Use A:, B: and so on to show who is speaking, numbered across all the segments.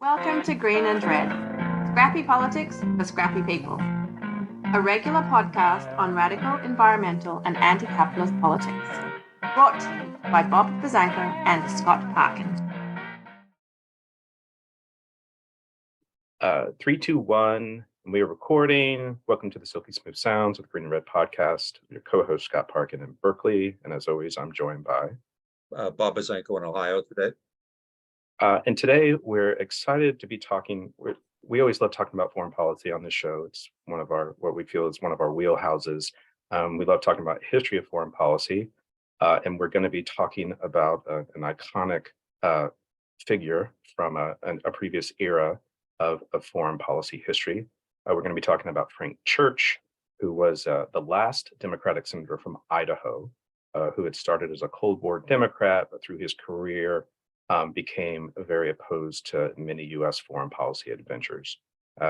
A: Welcome to Green and Red, Scrappy Politics for Scrappy People, a regular podcast on radical, environmental and anti-capitalist politics, brought to you by Bob Bazanko and Scott Parkin.
B: 3, 2, 1, and we are recording. Welcome to the Silky Smooth Sounds of the Green and Red podcast. Your co-host Scott Parkin in Berkeley, and as always, I'm joined by
C: Bob Bazanko in Ohio today.
B: And today we're excited to be talking. We always love talking about foreign policy on this show. It's one of our, what we feel is one of our wheelhouses. We love talking about history of foreign policy, and we're going to be talking about an iconic figure from a previous era of foreign policy history. We're going to be talking about Frank Church, who was the last Democratic senator from Idaho, who had started as a Cold War Democrat, but through his career became very opposed to many U.S. foreign policy adventures.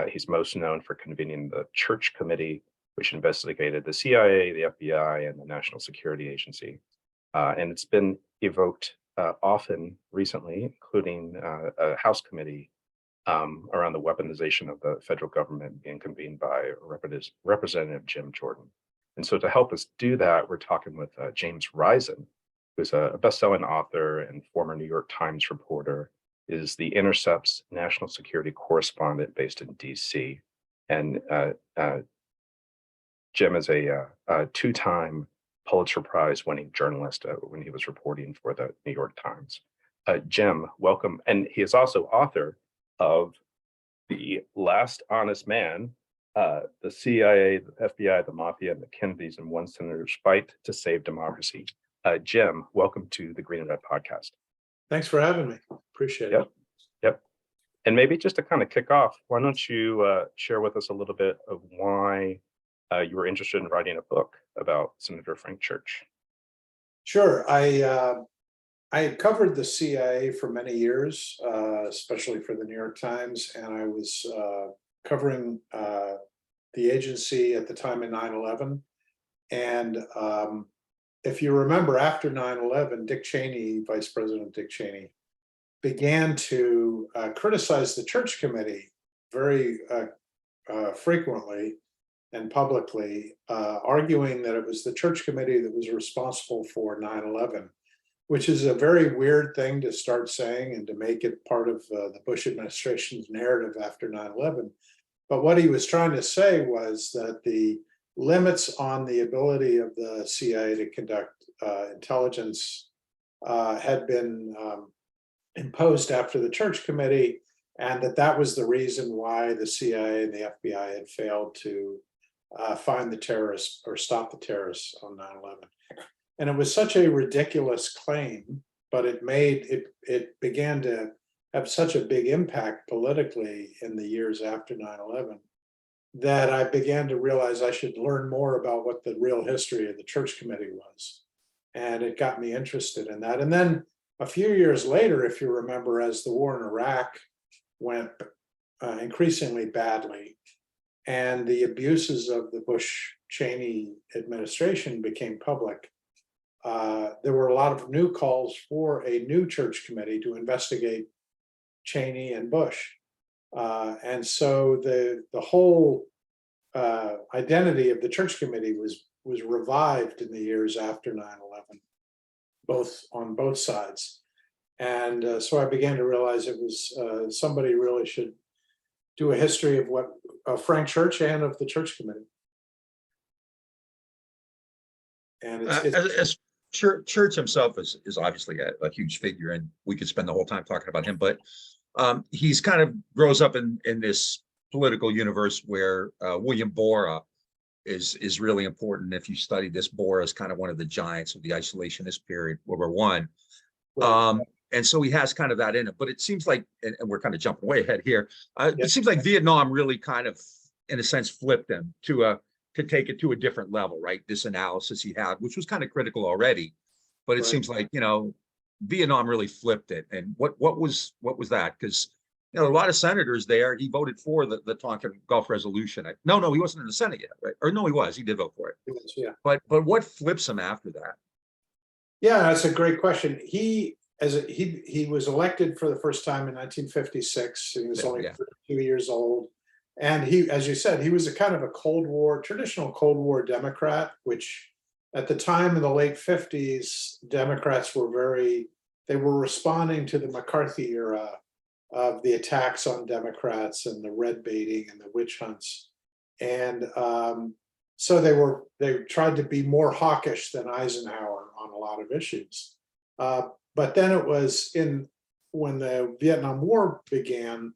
B: He's most known for convening the Church Committee, which investigated the CIA, the FBI, and the National Security Agency. And it's been evoked often recently, including a House committee around the weaponization of the federal government being convened by Representative Jim Jordan. And so to help us do that, we're talking with James Risen, who's a best-selling author and former New York Times reporter, is the Intercept's national security correspondent based in DC. And Jim is a two-time Pulitzer Prize winning journalist when he was reporting for the New York Times. Jim, welcome. And he is also author of The Last Honest Man, the CIA, the FBI, the Mafia, and the Kennedys in One Senator's Fight to Save Democracy. Jim, welcome to the Green and Red podcast.
D: Thanks for having me. Appreciate it.
B: Yep. And maybe just to kind of kick off, why don't you share with us a little bit of why you were interested in writing a book about Senator Frank Church?
D: Sure. I had covered the CIA for many years, especially for the New York Times, and I was covering the agency at the time in 9/11. And if you remember, after 9/11, Dick Cheney, Vice President Dick Cheney, began to criticize the Church Committee very frequently and publicly, arguing that it was the Church Committee that was responsible for 9/11, which is a very weird thing to start saying and to make it part of the Bush administration's narrative after 9/11. But what he was trying to say was that the limits on the ability of the CIA to conduct intelligence had been imposed after the Church Committee, and that was the reason why the CIA and the FBI had failed to find the terrorists or stop the terrorists on 9/11. And it was such a ridiculous claim, but it began to have such a big impact politically in the years after 9/11 that I began to realize I should learn more about what the real history of the Church Committee was. And it got me interested in that. And then a few years later, if you remember, as the war in Iraq went increasingly badly and the abuses of the Bush-Cheney administration became public, there were a lot of new calls for a new Church Committee to investigate Cheney and Bush. And so the whole identity of the Church Committee was revived in the years after 9/11, on both sides. And so I began to realize it was somebody really should do a history of what Frank Church and of the Church Committee. And
C: as Church himself is obviously a huge figure, and we could spend the whole time talking about him, but he's kind of grows up in this political universe where William Borah is really important. If you study this, Borah is kind of one of the giants of the isolationist period, World War I. Right. And so he has kind of that in it, but it seems like, and we're kind of jumping way ahead here, It seems like Vietnam really kind of, in a sense, flipped him to take it to a different level, right? This analysis he had, which was kind of critical already, but it seems like, Vietnam really flipped it. And what was that? Because a lot of senators there, he voted for the Tonkin Gulf resolution. No, he wasn't in the Senate yet, right? Or no, he did vote for it.
D: He was, yeah.
C: But what flips him after that?
D: Yeah, that's a great question. He he was elected for the first time in 1956. He was only 32 years old. And he, as you said, he was a kind of a traditional Cold War Democrat, which at the time in the late 50s, Democrats were they were responding to the McCarthy era of the attacks on Democrats and the red baiting and the witch hunts. And so they tried to be more hawkish than Eisenhower on a lot of issues. But then it was when the Vietnam War began,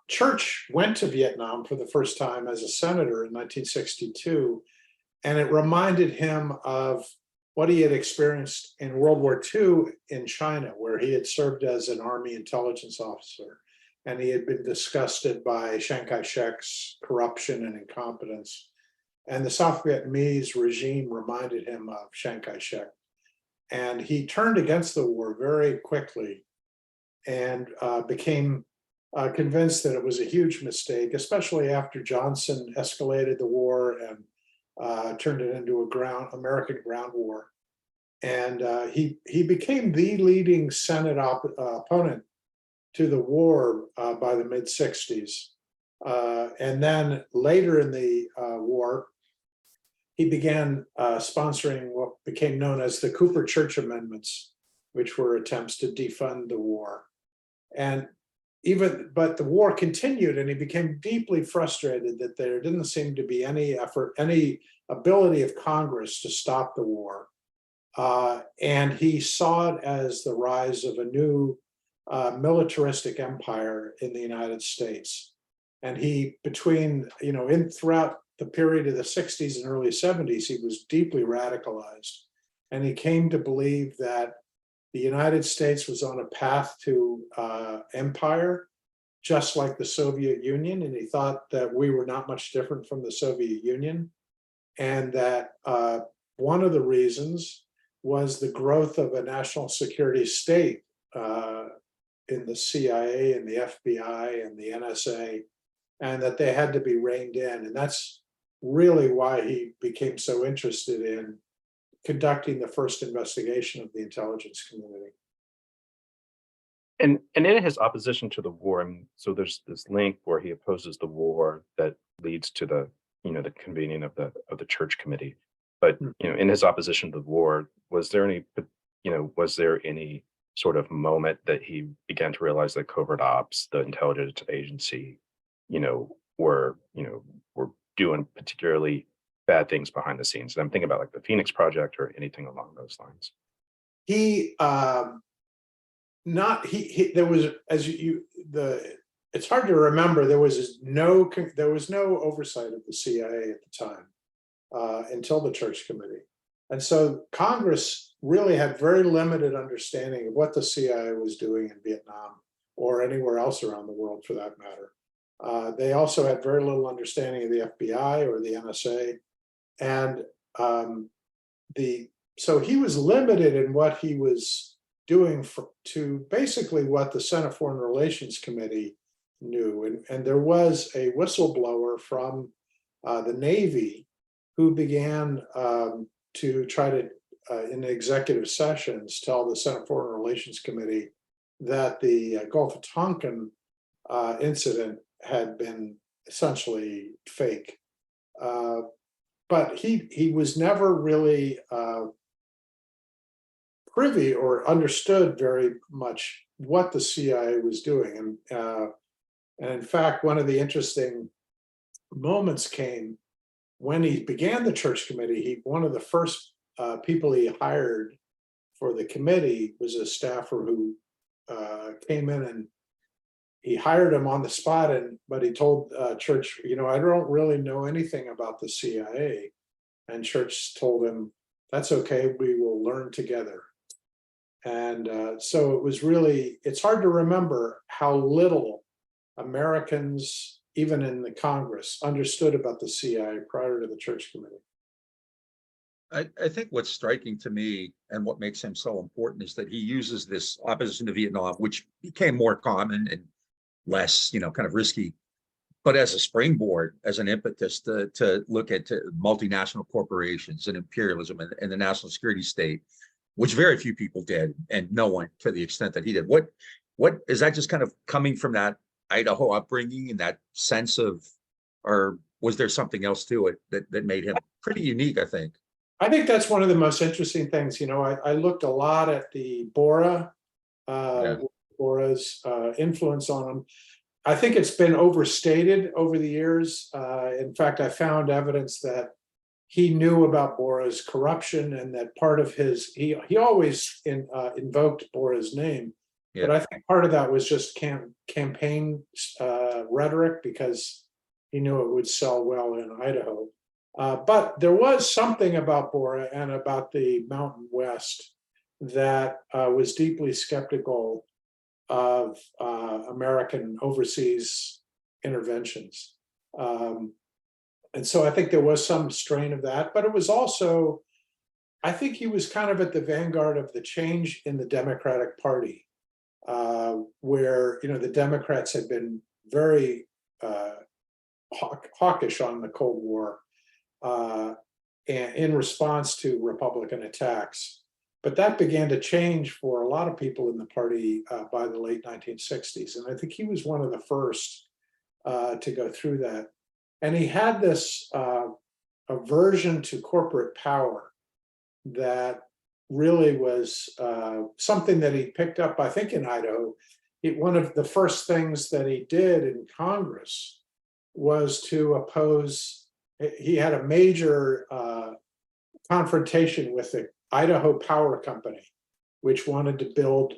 D: Church went to Vietnam for the first time as a senator in 1962, and it reminded him of what he had experienced in World War II in China, where he had served as an army intelligence officer, and he had been disgusted by Chiang Kai-shek's corruption and incompetence. And the South Vietnamese regime reminded him of Chiang Kai-shek. And he turned against the war very quickly and became convinced that it was a huge mistake, especially after Johnson escalated the war and turned it into a American ground war. And he became the leading Senate opponent to the war by the mid-60s. And then later in the war, he began sponsoring what became known as the Cooper-Church Amendments, which were attempts to defund the war. But the war continued, and he became deeply frustrated that there didn't seem to be any ability of Congress to stop the war. And he saw it as the rise of a new militaristic empire in the United States. And throughout the period of the 60s and early 70s, he was deeply radicalized. And he came to believe that the United States was on a path to empire, just like the Soviet Union. And he thought that we were not much different from the Soviet Union. And that one of the reasons was the growth of a national security state in the CIA and the FBI and the NSA, and that they had to be reined in. And that's really why he became so interested in conducting the first investigation of the intelligence community.
B: And in his opposition to the war, so there's this link where he opposes the war that leads to the convening of the Church Committee. But in his opposition to the war, was there any sort of moment that he began to realize that covert ops, the intelligence agency, were doing particularly bad things behind the scenes? And I'm thinking about like the Phoenix Project or anything along those lines.
D: It's hard to remember. There was no oversight of the CIA at the time until the Church Committee. And so Congress really had very limited understanding of what the CIA was doing in Vietnam or anywhere else around the world for that matter. They also had very little understanding of the FBI or the NSA. And so he was limited in what he was doing to basically what the Senate Foreign Relations Committee knew. And there was a whistleblower from the Navy who began to try to, in executive sessions, tell the Senate Foreign Relations Committee that the Gulf of Tonkin incident had been essentially fake. But he was never really privy or understood very much what the CIA was doing. And in fact, one of the interesting moments came when he began the Church Committee. One of the first people he hired for the committee was a staffer who came in, and he hired him on the spot. But he told Church, I don't really know anything about the CIA. And Church told him, that's okay, we will learn together. And so it's hard to remember how little Americans, even in the Congress, understood about the CIA prior to the Church Committee.
C: I think what's striking to me and what makes him so important is that he uses this opposition to Vietnam, which became more common and less, kind of risky, but as a springboard, as an impetus to look at multinational corporations and imperialism and the national security state. which very few people did, and no one to the extent that he did. What is that, just kind of coming from that Idaho upbringing and that sense of, or was there something else to it that made him pretty unique, I think?
D: I think that's one of the most interesting things. I looked a lot at the Bora's influence on him. I think it's been overstated over the years. In fact, I found evidence that he knew about Bora's corruption, and that part of he always invoked Bora's name.
C: Yeah.
D: But I think part of that was just campaign rhetoric, because he knew it would sell well in Idaho. But there was something about Bora and about the Mountain West that was deeply skeptical of American overseas interventions. And so I think there was some strain of that, but it was also, I think he was kind of at the vanguard of the change in the Democratic Party, where, the Democrats had been very hawkish on the Cold War and in response to Republican attacks. But that began to change for a lot of people in the party by the late 1960s. And I think he was one of the first to go through that. And he had this aversion to corporate power that really was something that he picked up, I think, in Idaho. One of the first things that he did in Congress was to oppose, he had a major confrontation with the Idaho Power Company, which wanted to build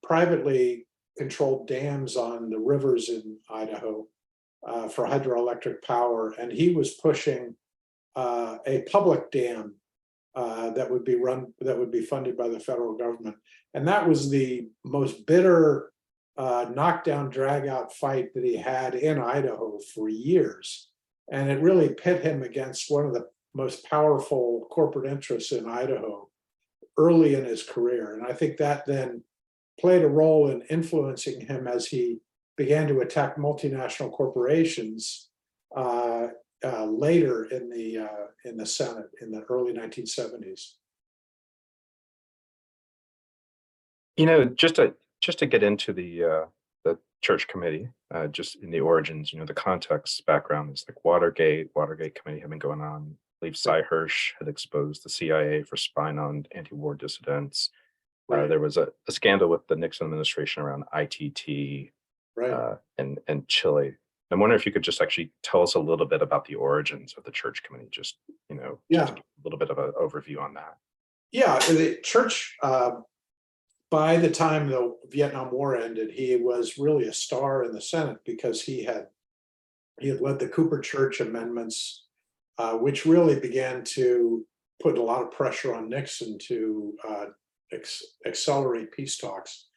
D: privately controlled dams on the rivers in Idaho for hydroelectric power. And he was pushing a public dam that would be funded by the federal government. And that was the most bitter knockdown, drag out fight that he had in Idaho for years. And it really pit him against one of the most powerful corporate interests in Idaho early in his career. And I think that then played a role in influencing him as he began to attack multinational corporations later in the Senate in the early 1970s.
B: Just to get into the Church Committee, just in the origins, the context background is like Watergate Committee had been going on. I believe Cy Hirsch had exposed the CIA for spying on anti-war dissidents.
D: Right.
B: There was a scandal with the Nixon administration around ITT,
D: Right.
B: and Chile. I'm wondering if you could just actually tell us a little bit about the origins of the Church Committee, just to give a little bit of an overview on that.
D: Yeah, the Church, by the time the Vietnam War ended, he was really a star in the Senate because he had led the Cooper Church amendments, which really began to put a lot of pressure on Nixon to accelerate peace talks.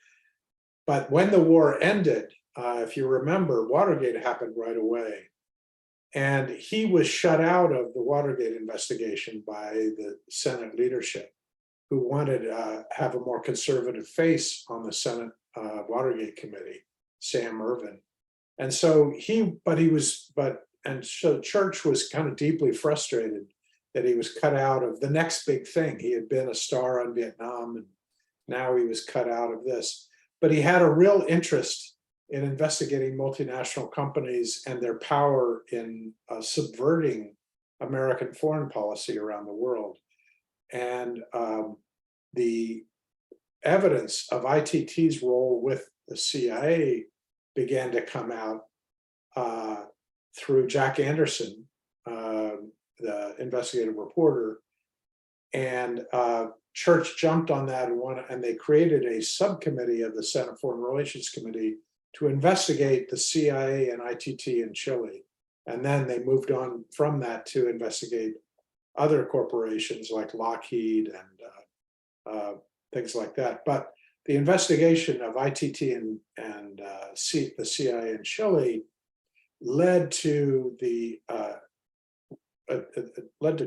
D: But when the war ended, if you remember, Watergate happened right away. And he was shut out of the Watergate investigation by the Senate leadership, who wanted to have a more conservative face on the Senate Watergate Committee, Sam Ervin. And so so Church was kind of deeply frustrated that he was cut out of the next big thing. He had been a star on Vietnam, and now he was cut out of this. But he had a real interest in investigating multinational companies and their power in subverting American foreign policy around the world. And the evidence of ITT's role with the CIA began to come out through Jack Anderson, the investigative reporter, and Church jumped on that and they created a subcommittee of the Senate Foreign Relations Committee to investigate the CIA and ITT in Chile. And then they moved on from that to investigate other corporations like Lockheed and things like that. But the investigation of ITT and the CIA in Chile led to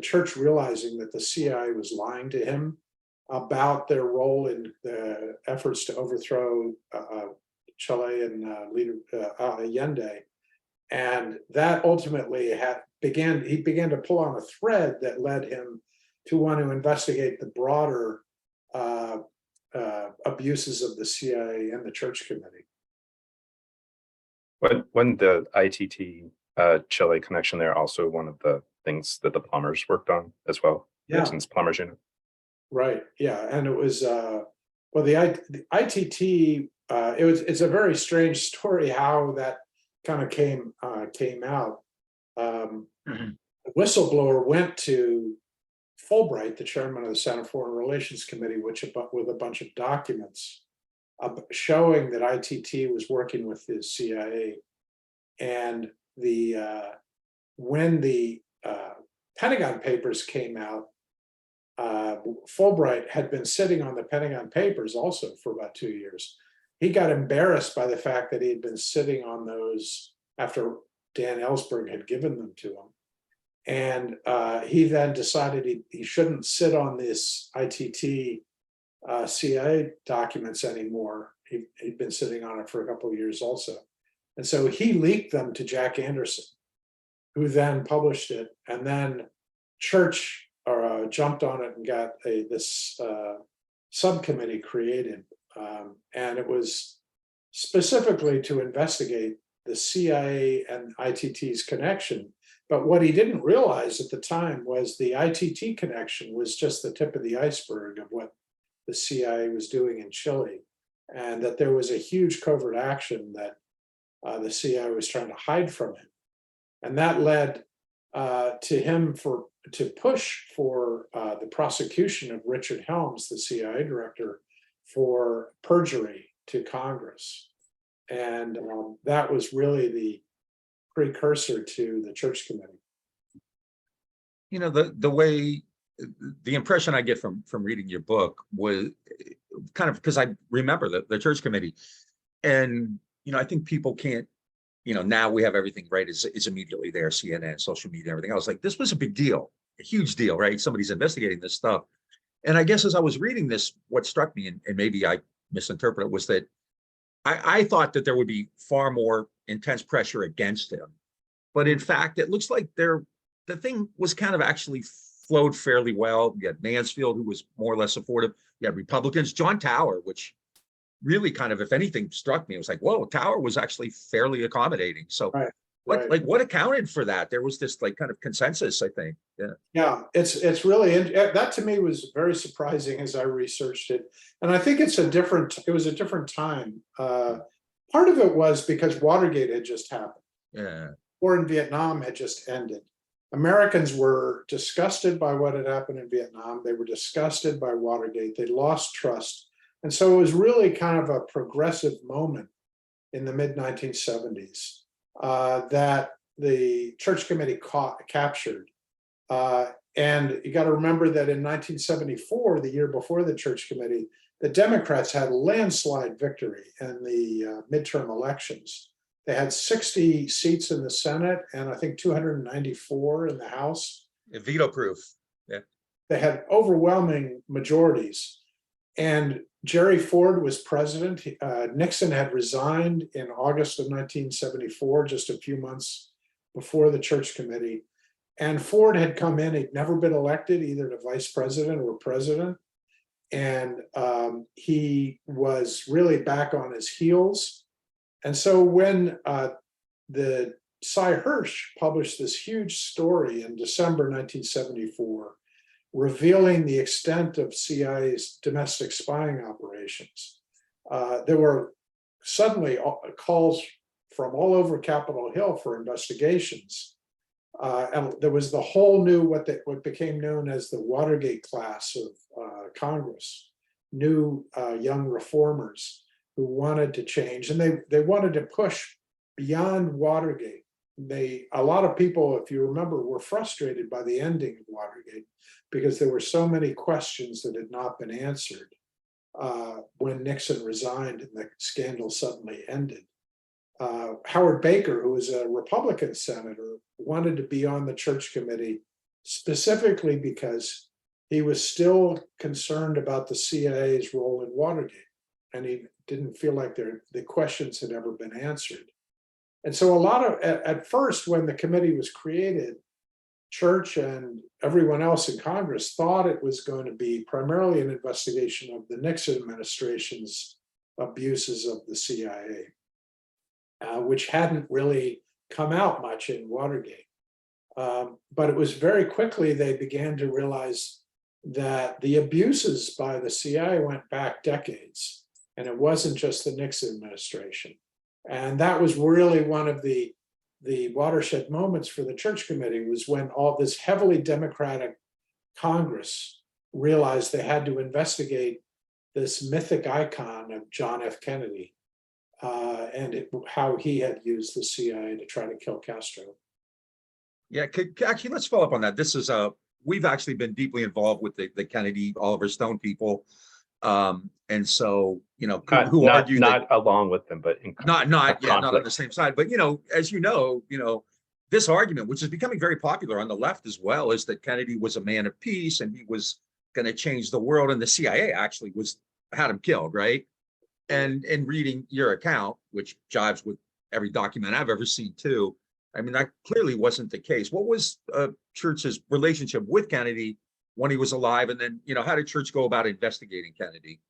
D: Church realizing that the CIA was lying to him about their role in the efforts to overthrow Chilean leader Allende. And that ultimately he began to pull on a thread that led him to want to investigate the broader abuses of the CIA and the Church Committee.
B: When the ITT Chile connection there, also one of the things that the plumbers worked on as well.
D: Yeah.
B: Nixon's plumbers unit.
D: Right. Yeah, and it was well, the ITT. It's a very strange story how that kind of came out. Whistleblower went to Fulbright, the chairman of the Senate Foreign Relations Committee, with a bunch of documents showing that ITT was working with the CIA, and when the Pentagon Papers came out, Fulbright had been sitting on the Pentagon Papers also for about 2 years. He got embarrassed by the fact that he had been sitting on those after Dan Ellsberg had given them to him. And he then decided he shouldn't sit on this ITT CIA documents anymore. He'd been sitting on it for a couple of years also. And so he leaked them to Jack Anderson, who then published it. And then Church jumped on it and got this subcommittee created. And it was specifically to investigate the CIA and ITT's connection. But what he didn't realize at the time was the ITT connection was just the tip of the iceberg of what the CIA was doing in Chile, and that there was a huge covert action that the CIA was trying to hide from him. And that led to him to push for the prosecution of Richard Helms, the CIA director, for perjury to Congress. And that was really the precursor to the Church Committee.
C: You know, the impression I get from reading your book was kind of, because I remember the Church Committee, and I think people can't, now we have everything right is immediately there, CNN, social media, everything else. Like, this was a big deal, a huge deal, right? Somebody's investigating this stuff. And I guess as I was reading this, what struck me, and maybe I misinterpreted, was that I thought that there would be far more intense pressure against him. But in fact, it looks like the thing was kind of actually flowed fairly well. You had Mansfield, who was more or less supportive. You had Republicans, John Tower, which really kind of, if anything, struck me. It was like, whoa, Tower was actually fairly accommodating. So what accounted for that? There was this like kind of consensus, I think.
D: Yeah, it's really, that to me was very surprising as I researched it. And I think it was a different time. Part of it was because Watergate had just happened.
C: Yeah.
D: War in Vietnam had just ended. Americans were disgusted by what had happened in Vietnam. They were disgusted by Watergate. They lost trust. And so it was really kind of a progressive moment in the mid-1970s that the Church Committee captured. And you got to remember that in 1974, the year before the Church Committee, the Democrats had a landslide victory in the midterm elections. They had 60 seats in the Senate and I think 294 in the House.
C: Veto proof. Yeah.
D: They had overwhelming majorities. And Jerry Ford was president. Nixon had resigned in August of 1974, just a few months before the Church Committee. And Ford had come in, he'd never been elected either to vice president or president. And he was really back on his heels. And so when the Cy Hirsch published this huge story in December 1974, revealing the extent of CIA's domestic spying operations, there were suddenly calls from all over Capitol Hill for investigations. And there was the whole new, what became known as the Watergate class of Congress, new young reformers who wanted to change, and they wanted to push beyond Watergate. A lot of people, if you remember, were frustrated by the ending of Watergate because there were so many questions that had not been answered when Nixon resigned and the scandal suddenly ended. Howard Baker, who was a Republican senator, wanted to be on the Church Committee specifically because he was still concerned about the CIA's role in Watergate, and he didn't feel like the questions had ever been answered. And so at first, when the committee was created, Church and everyone else in Congress thought it was going to be primarily an investigation of the Nixon administration's abuses of the CIA, which hadn't really come out much in Watergate. But it was very quickly they began to realize that the abuses by the CIA went back decades, and it wasn't just the Nixon administration. And that was really one of the watershed moments for the Church Committee, was when all this heavily Democratic Congress realized they had to investigate this mythic icon of John F. Kennedy and how he had used the CIA to try to kill Castro.
C: Yeah, actually, let's follow up on that. This is we've actually been deeply involved with the Kennedy, Oliver Stone people. And so, who argue
B: not along with them, but in
C: not on the same side. But, as you know, this argument, which is becoming very popular on the left as well, is that Kennedy was a man of peace and he was going to change the world. And the CIA actually had him killed, right? And in reading your account, which jives with every document I've ever seen too, I mean, that clearly wasn't the case. What was Church's relationship with Kennedy when he was alive? And then, how did Church go about investigating Kennedy?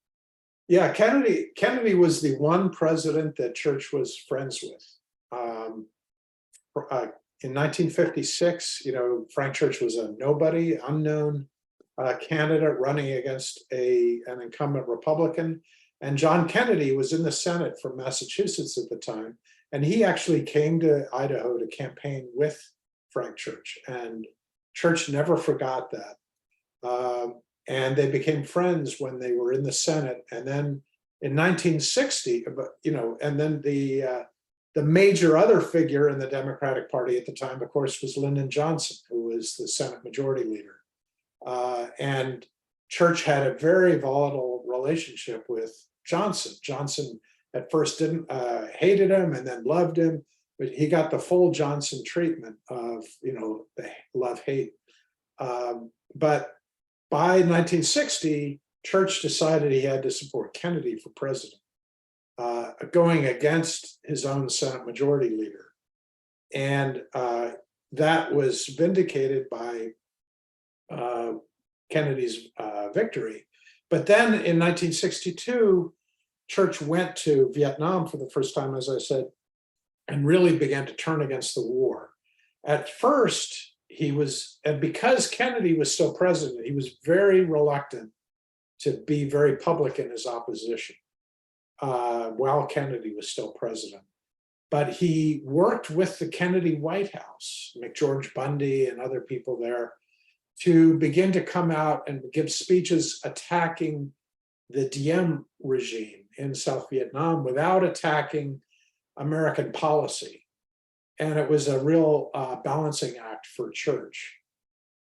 D: Yeah, Kennedy was the one president that Church was friends with. In 1956, Frank Church was a nobody, unknown candidate running against an incumbent Republican. And John Kennedy was in the Senate from Massachusetts at the time. And he actually came to Idaho to campaign with Frank Church. And Church never forgot that. And they became friends when they were in the Senate. And then in 1960, and then the major other figure in the Democratic Party at the time, of course, was Lyndon Johnson, who was the Senate Majority Leader. And Church had a very volatile relationship with Johnson. Johnson at first hated him and then loved him, but he got the full Johnson treatment of, the love-hate. But by 1960, Church decided he had to support Kennedy for president, going against his own Senate Majority Leader. And that was vindicated by Kennedy's victory. But then in 1962, Church went to Vietnam for the first time, as I said, and really began to turn against the war. At first, and because Kennedy was still president, he was very reluctant to be very public in his opposition while Kennedy was still president. But he worked with the Kennedy White House, McGeorge Bundy and other people there, to begin to come out and give speeches attacking the Diem regime in South Vietnam without attacking American policy. And it was a real balancing act for Church.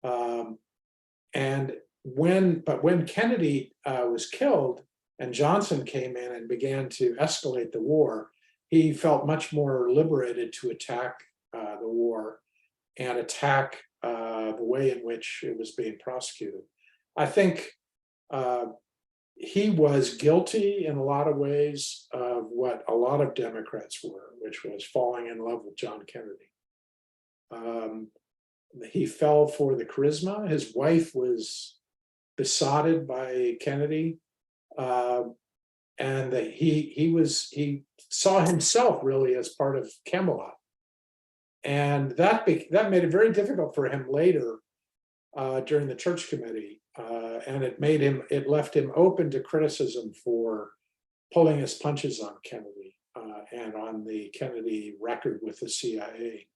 D: And when Kennedy was killed and Johnson came in and began to escalate the war, he felt much more liberated to attack the war and attack the way in which it was being prosecuted. I think he was guilty in a lot of ways of what a lot of Democrats were, which was falling in love with John Kennedy. He fell for the charisma. His wife was besotted by Kennedy, and that he saw himself really as part of Camelot, and that made it very difficult for him later during the Church Committee. And it left him open to criticism for pulling his punches on Kennedy and on the Kennedy record with the CIA.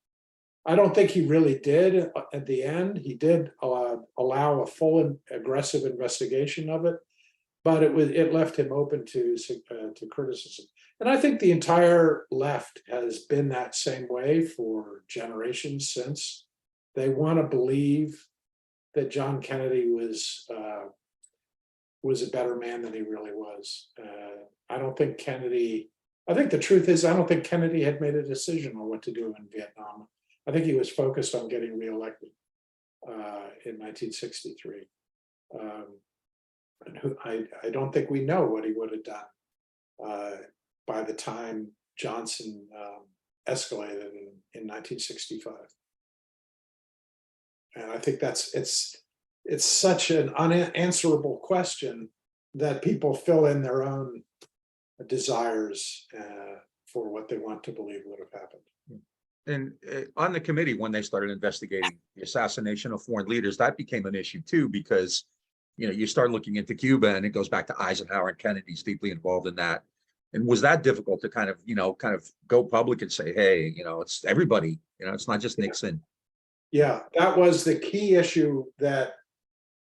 D: I don't think he really did at the end. He did allow a full and aggressive investigation of it, but it left him open to criticism. And I think the entire left has been that same way for generations since. They want to believe that John Kennedy was a better man than he really was. I think the truth is, I don't think Kennedy had made a decision on what to do in Vietnam. I think he was focused on getting reelected in 1963. And I don't think we know what he would have done by the time Johnson escalated in 1965. And I think it's such an unanswerable question that people fill in their own desires for what they want to believe would have happened.
C: And on the committee, when they started investigating the assassination of foreign leaders, that became an issue too, because you start looking into Cuba, and it goes back to Eisenhower and Kennedy's deeply involved in that. And was that difficult to kind of go public and say, hey, it's everybody, it's not just Nixon.
D: Yeah, that was the key issue that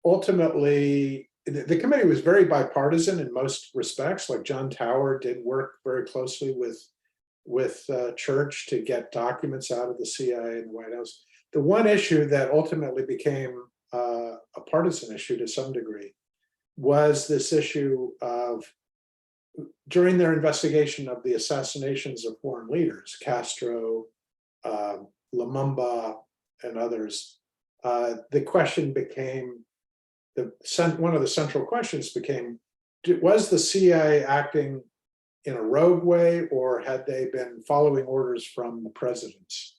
D: ultimately the committee was very bipartisan in most respects. Like John Tower did work very closely with Church to get documents out of the CIA and the White House. The one issue that ultimately became a partisan issue to some degree was this issue of, during their investigation of the assassinations of foreign leaders, Castro, Lumumba, and others, the question became, one of the central questions became, was the CIA acting in a rogue way, or had they been following orders from the presidents?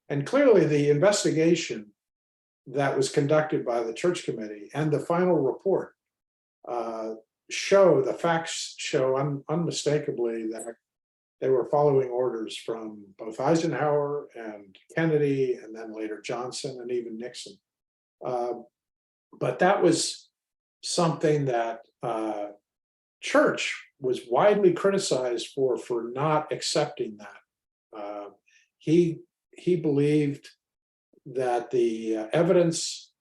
D: And clearly the investigation that was conducted by the Church Committee and the final report the facts show unmistakably that they were following orders from both Eisenhower and Kennedy, and then later Johnson and even Nixon. But that was something that Church was widely criticized for not accepting that. He believed that the evidence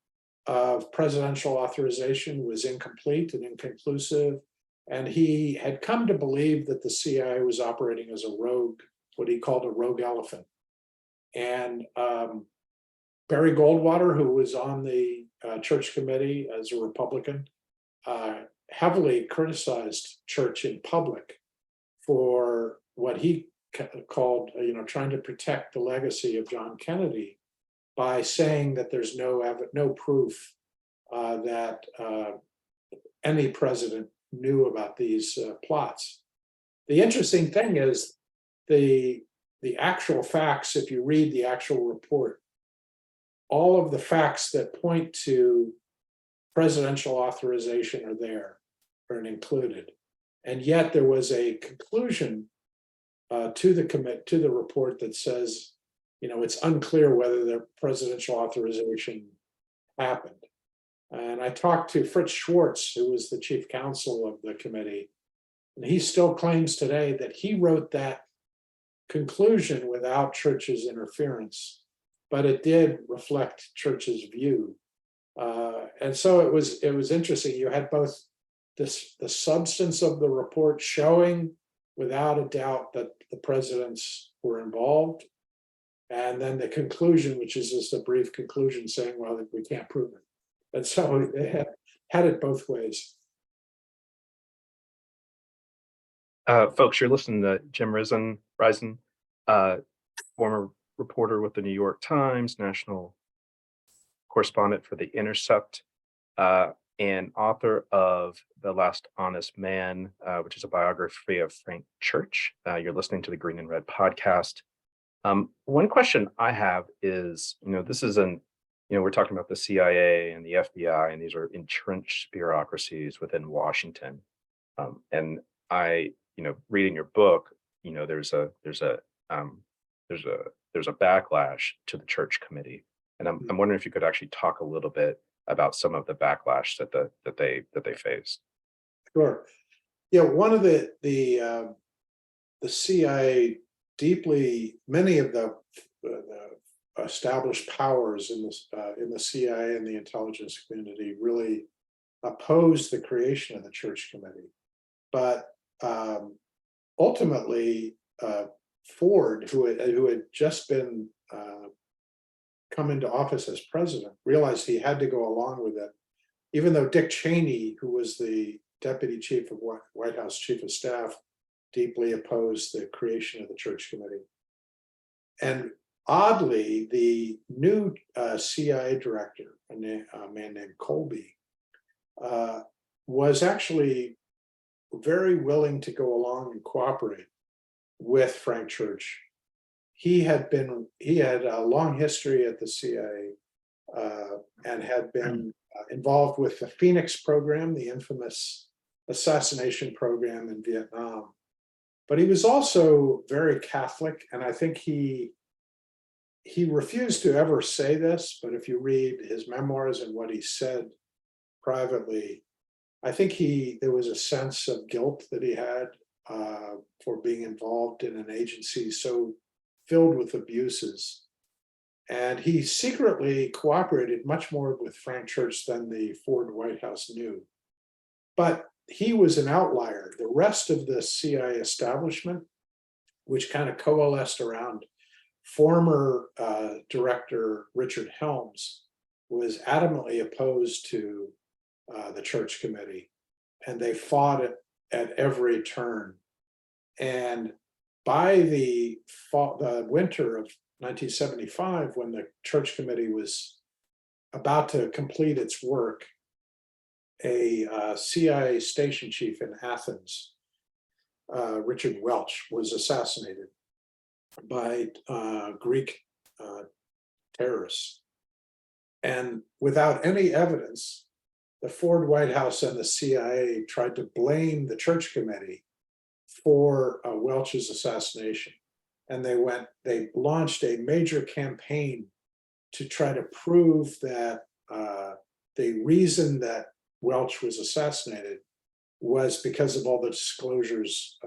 D: of presidential authorization was incomplete and inconclusive, and he had come to believe that the CIA was operating as a rogue, what he called a rogue elephant. And Barry Goldwater, who was on the Church Committee as a Republican, heavily criticized Church in public for what he called, trying to protect the legacy of John Kennedy by saying that there's no proof that any president knew about these plots. The interesting thing is the actual facts, if you read the actual report, all of the facts that point to presidential authorization are there and included. And yet there was a conclusion to the report that says, it's unclear whether the presidential authorization happened. And I talked to Fritz Schwartz, who was the chief counsel of the committee, and he still claims today that he wrote that conclusion without Church's interference, but it did reflect Church's view. And so it was interesting. You had both the substance of the report showing without a doubt that the presidents were involved, and then the conclusion, which is just a brief conclusion saying, well, we can't prove it. And so they had it both ways.
B: Folks, you're listening to Jim Risen, former reporter with the New York Times, national correspondent for The Intercept, and author of The Last Honest Man, which is a biography of Frank Church. You're listening to the Green and Red podcast. One question I have is, this is we're talking about the CIA and the FBI, and these are entrenched bureaucracies within Washington. And I, reading your book, there's a backlash to the Church Committee, and I'm wondering if you could actually talk a little bit about some of the backlash that they faced.
D: Sure. Yeah, one of the CIA many of the established powers in the CIA and the intelligence community really opposed the creation of the Church Committee. But ultimately, Ford, who had just been come into office as president, realized he had to go along with it, even though Dick Cheney, who was the deputy chief of White House chief of staff, deeply opposed the creation of the Church Committee. And oddly, the new CIA director, a man named Colby, was actually very willing to go along and cooperate with Frank Church. He had a long history at the CIA. and had been involved with the Phoenix program, the infamous assassination program in Vietnam. But he was also very Catholic, and I think he refused to ever say this, but if you read his memoirs and what he said privately, I think there was a sense of guilt that he had for being involved in an agency so filled with abuses. And he secretly cooperated much more with Frank Church than the Ford White House knew. But he was an outlier. The rest of the CIA establishment, which kind of coalesced around former director Richard Helms, was adamantly opposed to the Church Committee, and they fought it at every turn. And by the winter of 1975, when the Church Committee was about to complete its work, a CIA station chief in Athens, Richard Welch, was assassinated by Greek terrorists. And without any evidence, the Ford White House and the CIA tried to blame the Church Committee for Welch's assassination. And they launched a major campaign to try to prove that the reason that Welch was assassinated was because of all the disclosures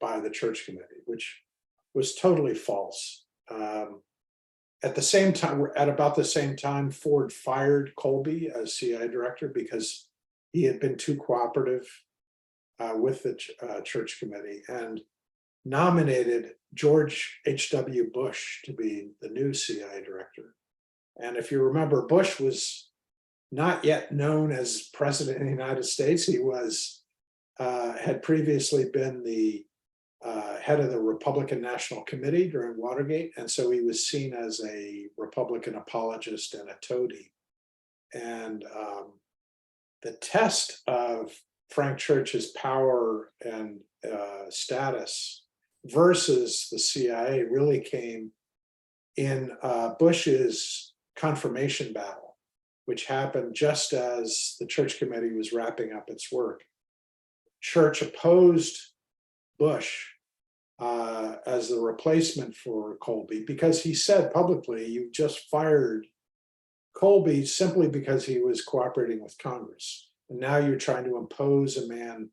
D: by the Church Committee, which was totally false. At about the same time, Ford fired Colby as CIA director because he had been too cooperative with the Church Committee, and nominated George H.W. Bush to be the new CIA director. And if you remember, Bush was not yet known as president of the United States. He had previously been the head of the Republican National Committee during Watergate, and so he was seen as a Republican apologist and a toady. And the test of Frank Church's power and status versus the CIA really came in Bush's confirmation battle, which happened just as the Church Committee was wrapping up its work. Church opposed Bush as the replacement for Colby because he said publicly, "You just fired Colby simply because he was cooperating with Congress. And now you're trying to impose a man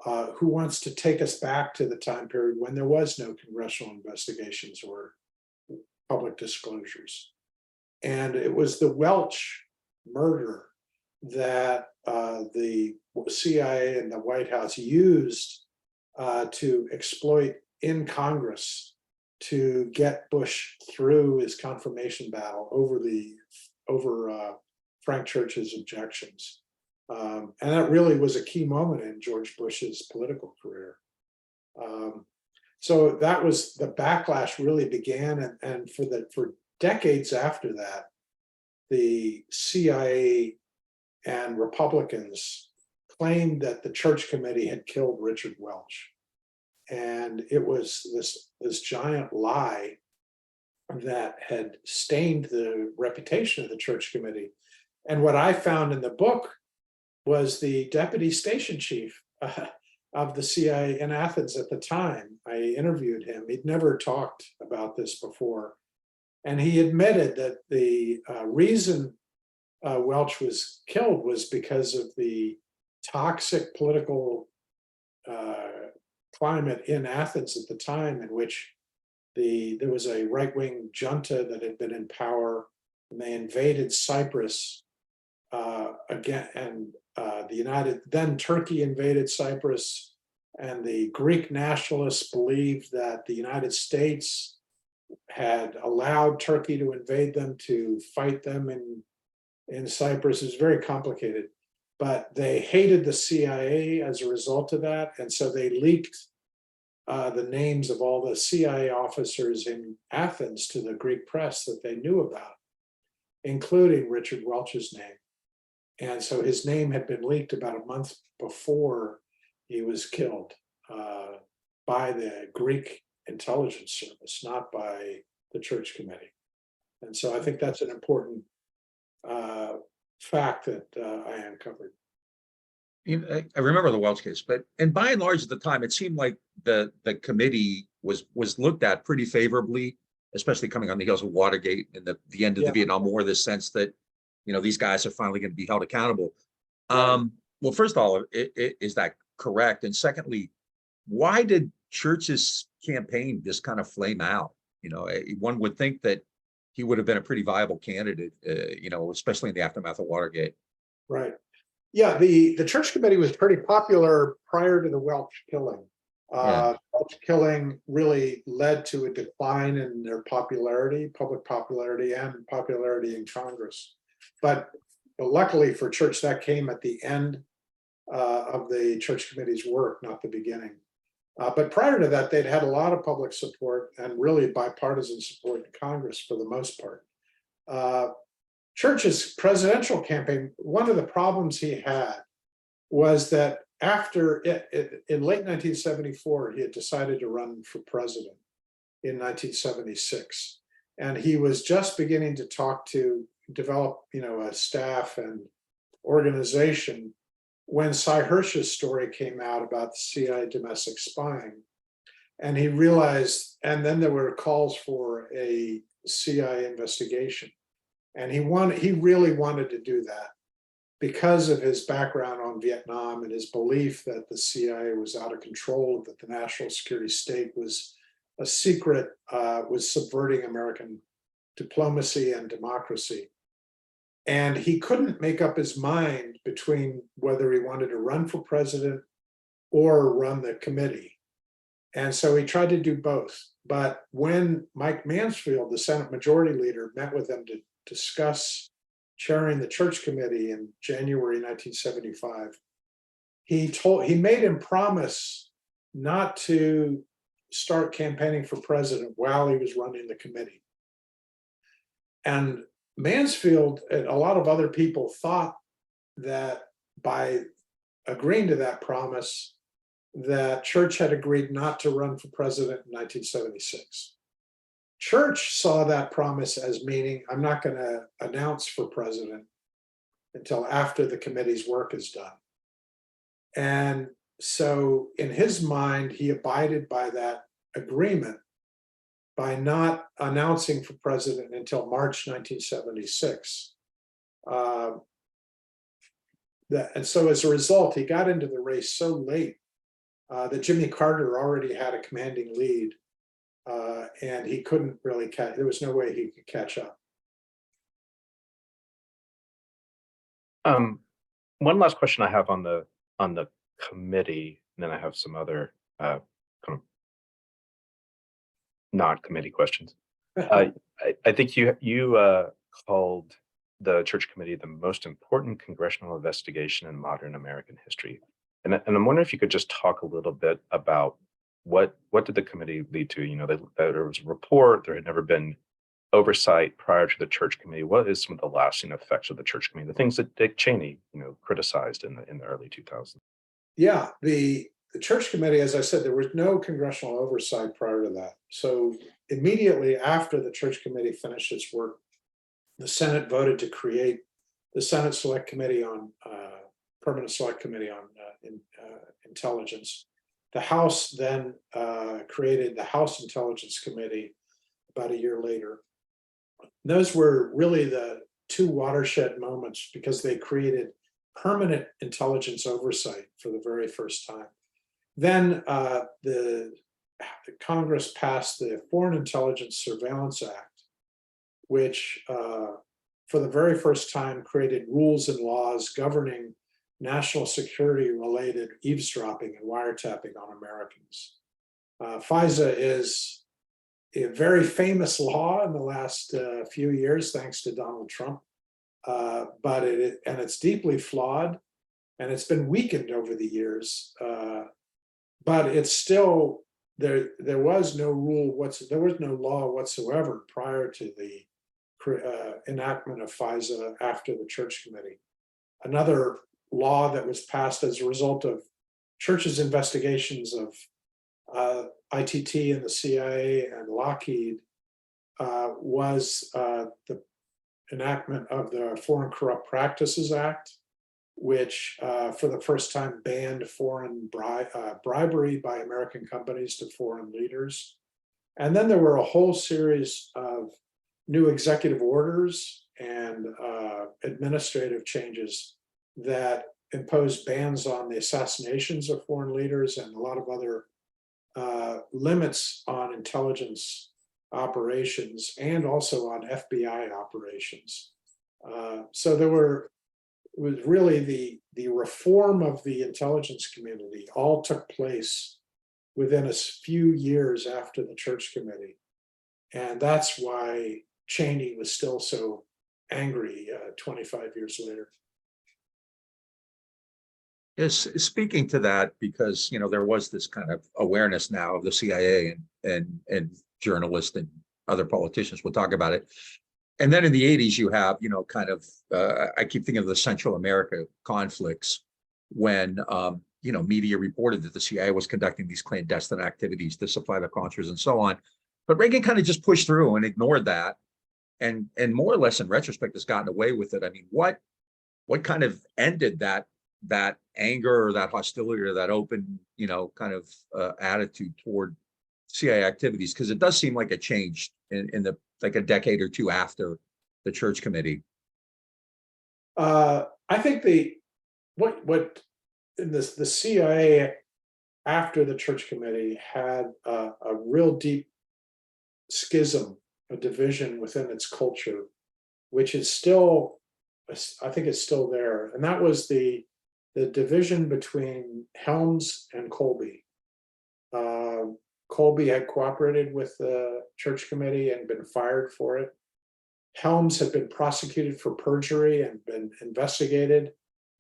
D: who wants to take us back to the time period when there was no congressional investigations or public disclosures." And it was the Welch murder that the CIA and the White House used to exploit in Congress to get Bush through his confirmation battle over Frank Church's objections. And that really was a key moment in George Bush's political career. So that was the backlash really began, and for decades after that, the CIA and Republicans claimed that the Church Committee had killed Richard Welch. And it was this giant lie that had stained the reputation of the Church Committee. And what I found in the book was the deputy station chief of the CIA in Athens at the time. I interviewed him. He'd never talked about this before. And he admitted that the reason Welch was killed was because of the toxic political climate in Athens at the time, in which there was a right-wing junta that had been in power, and they invaded Cyprus again, and then Turkey invaded Cyprus, and the Greek nationalists believed that the United States had allowed Turkey to invade them to fight them in Cyprus. It was very complicated, but they hated the CIA as a result of that, and so they leaked the names of all the CIA officers in Athens to the Greek press that they knew about, including Richard Welch's name. And so his name had been leaked about a month before he was killed by the Greek intelligence service, not by the Church Committee. And so I think that's an important fact that I uncovered.
C: I remember the Welch case, and by and large at the time, it seemed like the committee was looked at pretty favorably, especially coming on the heels of Watergate and the end of the Vietnam War, this sense that, these guys are finally going to be held accountable.
D: Right.
C: Well, first of all, is that correct? And secondly, why did Church's campaign just kind of flame out? One would think that he would have been a pretty viable candidate, especially in the aftermath of Watergate.
D: Right. Yeah, the Church Committee was pretty popular prior to the Welch killing. Welch killing really led to a decline in their popularity, public popularity, and popularity in Congress. But luckily for Church, that came at the end of the Church Committee's work, not the beginning. But prior to that, they'd had a lot of public support and really bipartisan support in Congress for the most part. Church's presidential campaign, one of the problems he had was that after in late 1974, he had decided to run for president in 1976. And he was just beginning to develop, a staff and organization when Cy Hirsch's story came out about the CIA domestic spying. And he realized, and then there were calls for a CIA investigation. And he really wanted to do that because of his background on Vietnam and his belief that the CIA was out of control, that the national security state was a secret, was subverting American diplomacy and democracy. And he couldn't make up his mind between whether he wanted to run for president or run the committee. And so he tried to do both. But when Mike Mansfield, the Senate Majority Leader, met with him to discuss chairing the Church Committee in January 1975, he made him promise not to start campaigning for president while he was running the committee. And Mansfield and a lot of other people thought that by agreeing to that promise, that Church had agreed not to run for president in 1976. Church saw that promise as meaning, I'm not going to announce for president until after the committee's work is done. And so in his mind, he abided by that agreement by not announcing for president until March 1976. And so as a result, he got into the race so late that Jimmy Carter already had a commanding lead. And he couldn't really there was no way he could catch up.
B: One last question I have on the committee, and then I have some other kind of non-committee questions. I think you called the Church Committee the most important congressional investigation in modern American history, and I'm wondering if you could just talk a little bit about what did the committee lead to? There was a report. There had never been oversight prior to the Church Committee. What is some of the lasting effects of the Church Committee? The things that Dick Cheney, criticized in the early 2000s.
D: Yeah, the Church Committee, as I said, there was no congressional oversight prior to that. So immediately after the Church Committee finished its work, the Senate voted to create the Senate Select Committee on Permanent Select Committee on Intelligence. The House then created the House Intelligence Committee about a year later. Those were really the two watershed moments because they created permanent intelligence oversight for the very first time. Then the Congress passed the Foreign Intelligence Surveillance Act, which for the very first time created rules and laws governing national security related eavesdropping and wiretapping on Americans. FISA is a very famous law in the last few years, thanks to Donald Trump, but it's deeply flawed, and it's been weakened over the years. But it's still there was no law whatsoever prior to the enactment of FISA after the Church Committee. Another law that was passed as a result of Church's investigations of ITT and the CIA and Lockheed was the enactment of the Foreign Corrupt Practices Act, which for the first time banned foreign bribery by American companies to foreign leaders. And then there were a whole series of new executive orders and administrative changes that imposed bans on the assassinations of foreign leaders and a lot of other limits on intelligence operations and also on FBI operations. So it was really the reform of the intelligence community all took place within a few years after the Church Committee. And that's why Cheney was still so angry 25 years later.
C: Yes, speaking to that, because there was this kind of awareness now of the CIA and journalists and other politicians will talk about it. And then in the 80s, you have, kind of, I keep thinking of the Central America conflicts when, media reported that the CIA was conducting these clandestine activities to supply the Contras and so on. But Reagan kind of just pushed through and ignored that. And more or less in retrospect has gotten away with it. I mean, what kind of ended that anger or that hostility or that open, kind of attitude toward CIA activities? Because it does seem like it changed in the like a decade or two after the Church Committee.
D: I think what in the CIA after the Church Committee had a real deep schism, a division within its culture, which is still, I think it's still there. And that was the division between Helms and Colby. Colby had cooperated with the Church Committee and been fired for it. Helms had been prosecuted for perjury and been investigated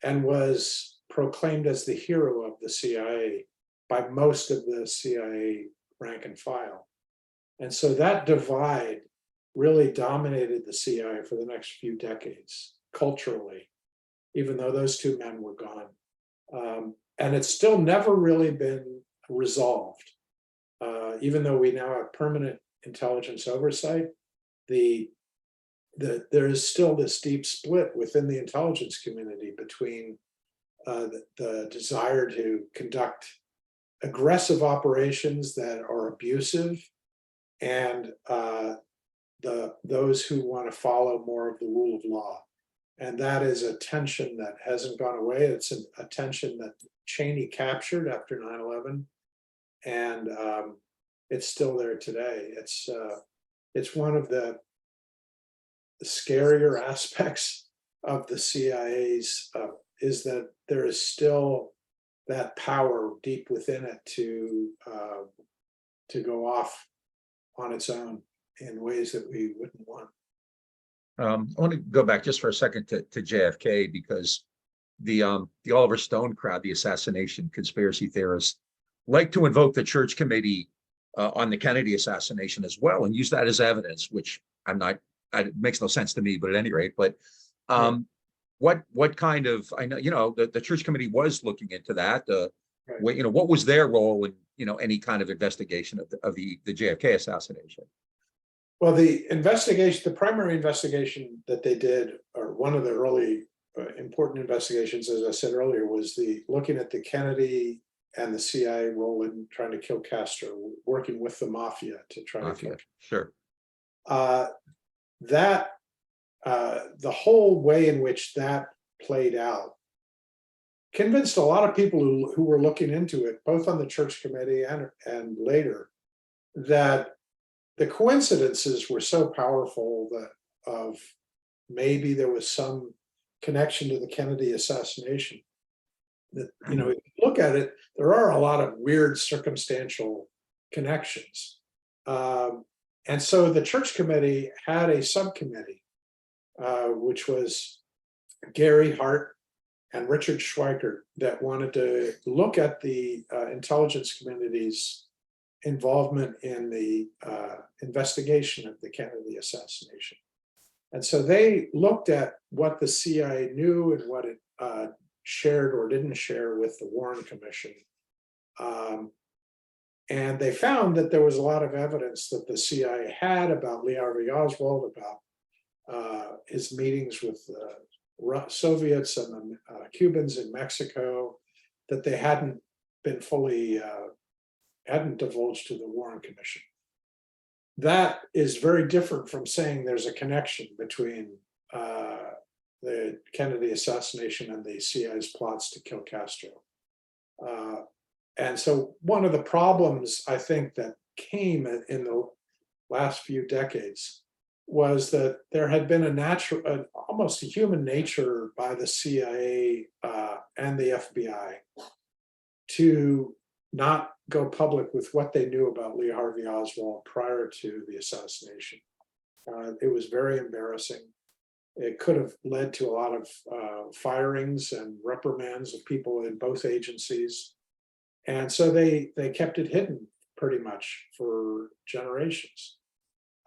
D: and was proclaimed as the hero of the CIA by most of the CIA rank and file. And so that divide really dominated the CIA for the next few decades culturally, even though those two men were gone. And it's still never really been resolved. Even though we now have permanent intelligence oversight, there is still this deep split within the intelligence community between the desire to conduct aggressive operations that are abusive and those who want to follow more of the rule of law. And that is a tension that hasn't gone away. It's a tension that Cheney captured after 9/11. And it's still there today. It's one of the scarier aspects of the CIA's is that there is still that power deep within it to go off on its own in ways that we wouldn't want.
C: I want to go back just for a second to JFK, because the Oliver Stone crowd, the assassination conspiracy theorists, like to invoke the Church Committee on the Kennedy assassination as well and use that as evidence, which it makes no sense to me, but at any rate, but what kind of, I know, the Church Committee was looking into that, what was their role in, any kind of investigation of the JFK assassination?
D: Well, the primary investigation that they did, or one of the early important investigations, as I said earlier, was looking at the Kennedy and the CIA role in trying to kill Castro, working with the mafia to try to kill.
C: Sure.
D: The whole way in which that played out convinced a lot of people who were looking into it, both on the Church Committee and later, that the coincidences were so powerful that maybe there was some connection to the Kennedy assassination. That, if you look at it, there are a lot of weird circumstantial connections. And so the Church Committee had a subcommittee, which was Gary Hart and Richard Schweikert, that wanted to look at the intelligence community's involvement in the investigation of the Kennedy assassination. And so they looked at what the CIA knew and what it shared or didn't share with the Warren Commission. And they found that there was a lot of evidence that the CIA had about Lee Harvey Oswald, about his meetings with Soviets and the Cubans in Mexico, that they hadn't been fully, hadn't divulged to the Warren Commission. That is very different from saying there's a connection between the Kennedy assassination and the CIA's plots to kill Castro. And so one of the problems I think that came in the last few decades was that there had been a natural, almost a human nature by the CIA and the FBI to not go public with what they knew about Lee Harvey Oswald prior to the assassination. It was very embarrassing. It could have led to a lot of firings and reprimands of people in both agencies. And so they kept it hidden pretty much for generations.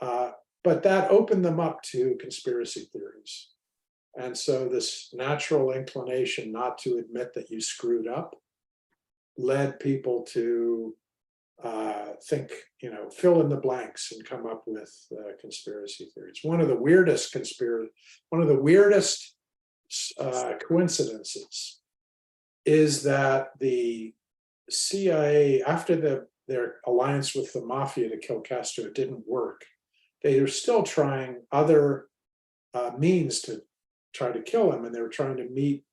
D: But that opened them up to conspiracy theories. And so this natural inclination not to admit that you screwed up led people to think, fill in the blanks and come up with conspiracy theories. One of the weirdest coincidences is that the CIA, after their alliance with the mafia to kill Castro didn't work, they were still trying other means to try to kill him, and they were trying to meet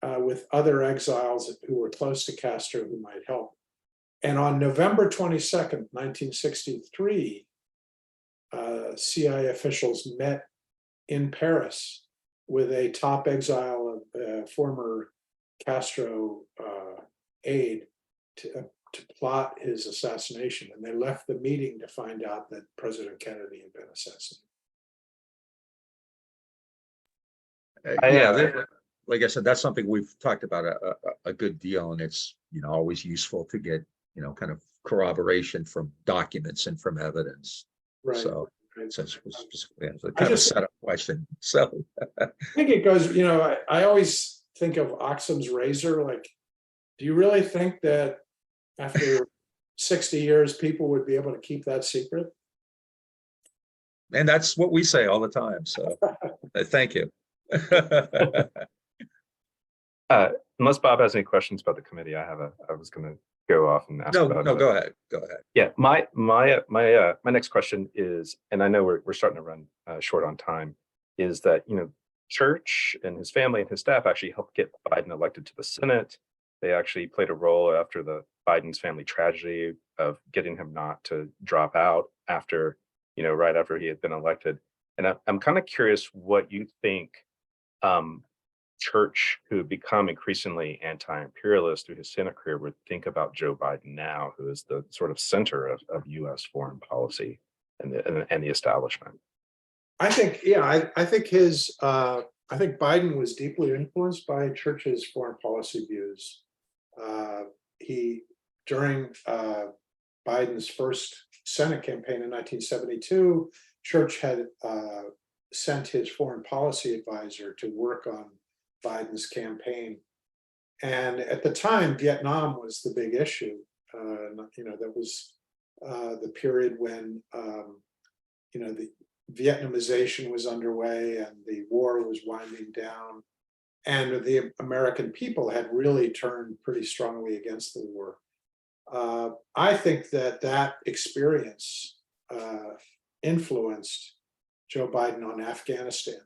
D: with other exiles who were close to Castro who might help. And on November 22nd, 1963, CIA officials met in Paris with a top exile of former Castro aide to plot his assassination. And they left the meeting to find out that President Kennedy had been assassinated.
C: Like I said, that's something we've talked about a good deal, and it's always useful to get kind of corroboration from documents and from evidence.
D: Right.
C: So
D: right.
C: it's kind of a setup question. So
D: I think it goes. I always think of Occam's razor. Like, do you really think that after 60 years, people would be able to keep that secret?
C: And that's what we say all the time. So thank you.
B: Unless Bob has any questions about the committee, I was going to go off and ask.
C: No, go ahead.
B: Yeah, my next question is, and I know we're starting to run short on time, is that Church and his family and his staff actually helped get Biden elected to the Senate. They actually played a role after the Biden's family tragedy of getting him not to drop out after, right after he had been elected. And I'm kind of curious what you think Church, who had become increasingly anti-imperialist through his Senate career, would think about Joe Biden now, who is the sort of center of U.S. foreign policy and the establishment.
D: I think, I think Biden was deeply influenced by Church's foreign policy views. During Biden's first Senate campaign in 1972, Church had sent his foreign policy advisor to work on Biden's campaign. And at the time, Vietnam was the big issue. That was the period when, the Vietnamization was underway and the war was winding down. And the American people had really turned pretty strongly against the war. I think that experience influenced Joe Biden on Afghanistan.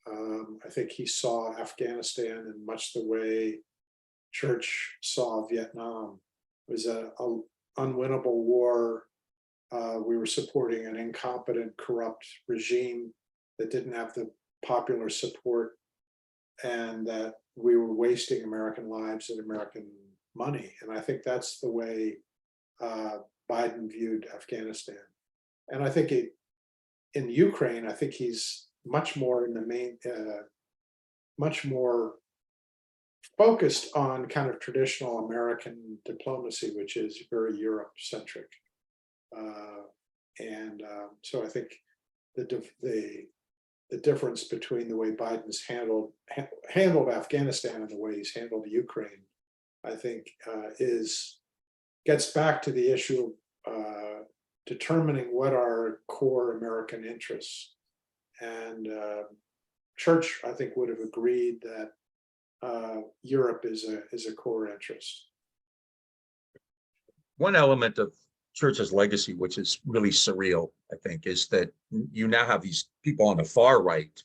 D: I think he saw Afghanistan in much the way Church saw Vietnam. It was an unwinnable war. We were supporting an incompetent, corrupt regime that didn't have the popular support, and that we were wasting American lives and American money. And I think that's the way Biden viewed Afghanistan. And I think in Ukraine, I think he's much more much more focused on kind of traditional American diplomacy, which is very Europe-centric. So I think the difference between the way Biden's handled Afghanistan and the way he's handled Ukraine, I think, gets back to the issue of determining what are core American interests. And Church, I think, would have agreed that Europe is a core interest.
C: One element of Church's legacy, which is really surreal, I think, is that you now have these people on the far right